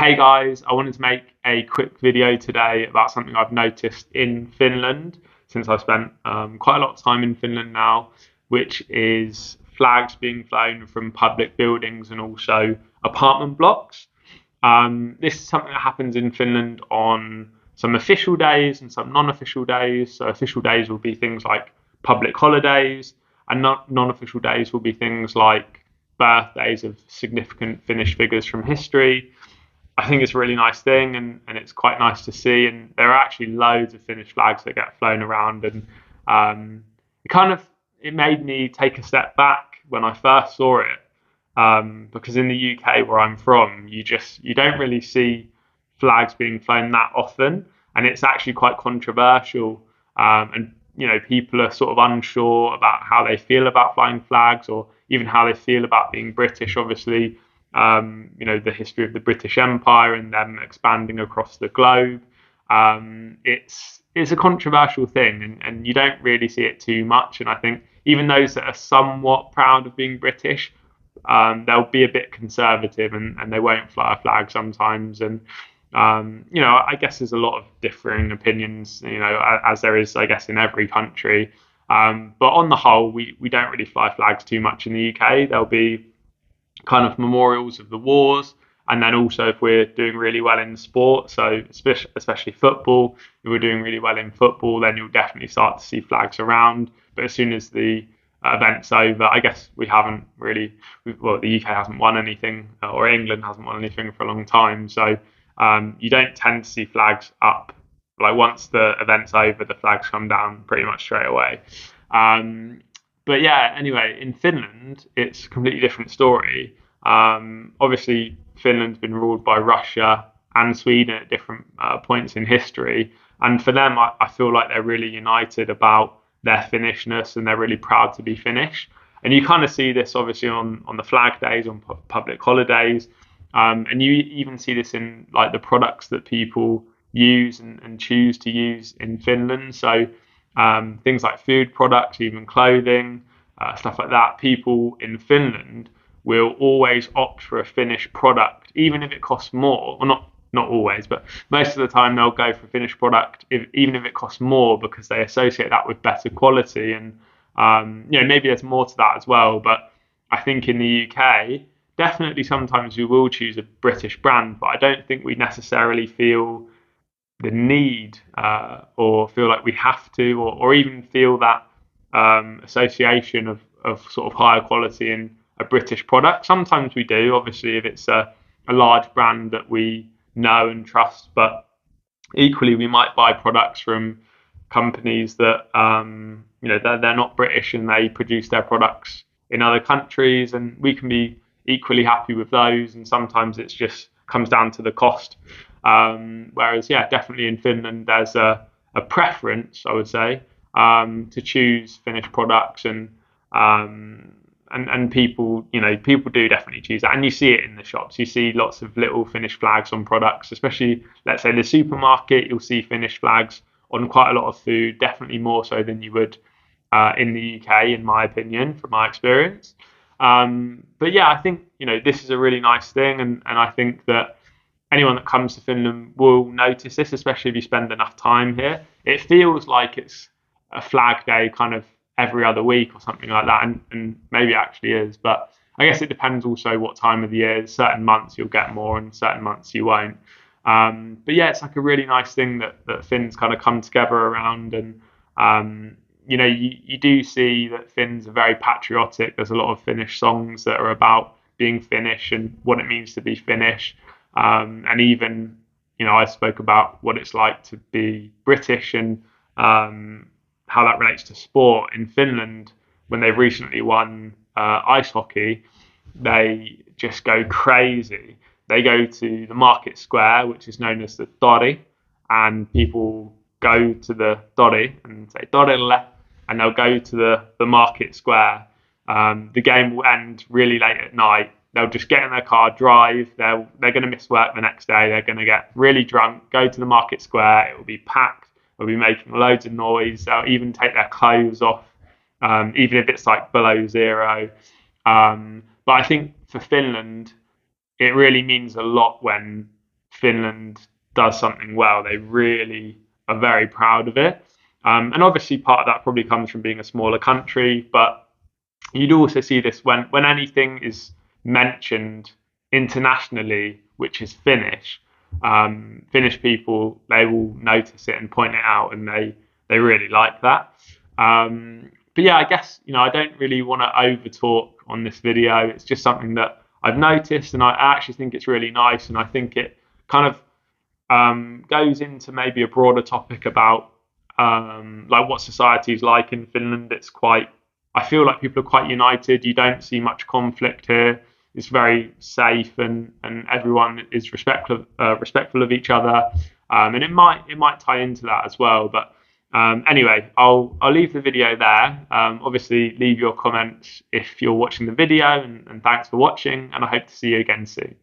Hey guys, I wanted to make a quick video today about something I've noticed in Finland since I've spent quite a lot of time in Finland now, which is flags being flown from public buildings and also apartment blocks. This is something that happens in Finland on some official days and some non-official days. So official days will be things like public holidays, and non-official days will be things like birthdays of significant Finnish figures from history. I think it's a really nice thing, and it's quite nice to see. And there are actually loads of Finnish flags that get flown around, and it made me take a step back when I first saw it, because in the UK where I'm from, you don't really see flags being flown that often, and it's actually quite controversial. And people are sort of unsure about how they feel about flying flags, or even how they feel about being British. Obviously, the history of the British Empire and them expanding across the globe. It's a controversial thing, and you don't really see it too much. And I think even those that are somewhat proud of being British, they'll be a bit conservative, and they won't fly a flag sometimes. And I guess there's a lot of differing opinions, as there is, I guess, in every country. But on the whole, we don't really fly flags too much in the UK. There'll be kind of memorials of the wars, and then also if we're doing really well in sport, so especially football, if we're doing really well in football, then you'll definitely start to see flags around. But as soon as the event's over, I guess the UK hasn't won anything, or England hasn't won anything for a long time, so you don't tend to see flags up. Like once the event's over, the flags come down pretty much straight away. But yeah, anyway, in Finland, it's a completely different story. Obviously, Finland's been ruled by Russia and Sweden at different points in history. And for them, I feel like they're really united about their Finnishness, and they're really proud to be Finnish. And you kind of see this, obviously, on the flag days, on public holidays. And you even see this in like the products that people use and choose to use in Finland. So things like food products, even clothing, stuff like that. People in Finland will always opt for a Finnish product, even if it costs more. Well, not always, but most of the time they'll go for a Finnish product, even if it costs more, because they associate that with better quality. And maybe there's more to that as well. But I think in the UK, definitely sometimes we will choose a British brand, but I don't think we necessarily feel the need, or feel like we have to, or even feel that association of sort of higher quality in a British product. Sometimes we do, obviously, if it's a large brand that we know and trust, but equally we might buy products from companies that they're not British, and they produce their products in other countries, and we can be equally happy with those. And sometimes it's just comes down to the cost. Whereas, definitely in Finland, there's a preference, I would say, to choose Finnish products, and people do definitely choose that, and you see it in the shops. You see lots of little Finnish flags on products, especially, let's say, the supermarket. You'll see Finnish flags on quite a lot of food, definitely more so than you would in the UK, in my opinion, from my experience. But yeah, I think this is a really nice thing, and I think that anyone that comes to Finland will notice this, especially if you spend enough time here. It feels like it's a flag day kind of every other week or something like that, and maybe it actually is, but I guess it depends also what time of the year. Certain months you'll get more, and certain months you won't. But yeah, it's like a really nice thing that Finns kind of come together around. And you do see that Finns are very patriotic. There's a lot of Finnish songs that are about being Finnish and what it means to be Finnish. And even, I spoke about what it's like to be British, and how that relates to sport. In Finland, when they've recently won ice hockey, they just go crazy. They go to the market square, which is known as the tori, and people go to the tori and say torille, and they'll go to the market square. The game will end really late at night. They'll just get in their car, drive. They're going to miss work the next day. They're going to get really drunk, go to the market square. It will be packed. They'll be making loads of noise. They'll even take their clothes off, even if it's like below zero. But I think for Finland, it really means a lot when Finland does something well, they really are very proud of it. And obviously, part of that probably comes from being a smaller country, but you'd also see this when anything is mentioned internationally, which is Finnish. Finnish people, they will notice it and point it out, and they really like that. But yeah, I guess I don't really want to over talk on this video. It's just something that I've noticed, and I actually think it's really nice, and I think it kind of goes into maybe a broader topic about like what society is like in Finland. I feel like people are quite united. You don't see much conflict here. It's very safe, and everyone is respectful of each other. And it might tie into that as well. But anyway, I'll leave the video there. Obviously, leave your comments if you're watching the video, and thanks for watching. And I hope to see you again soon.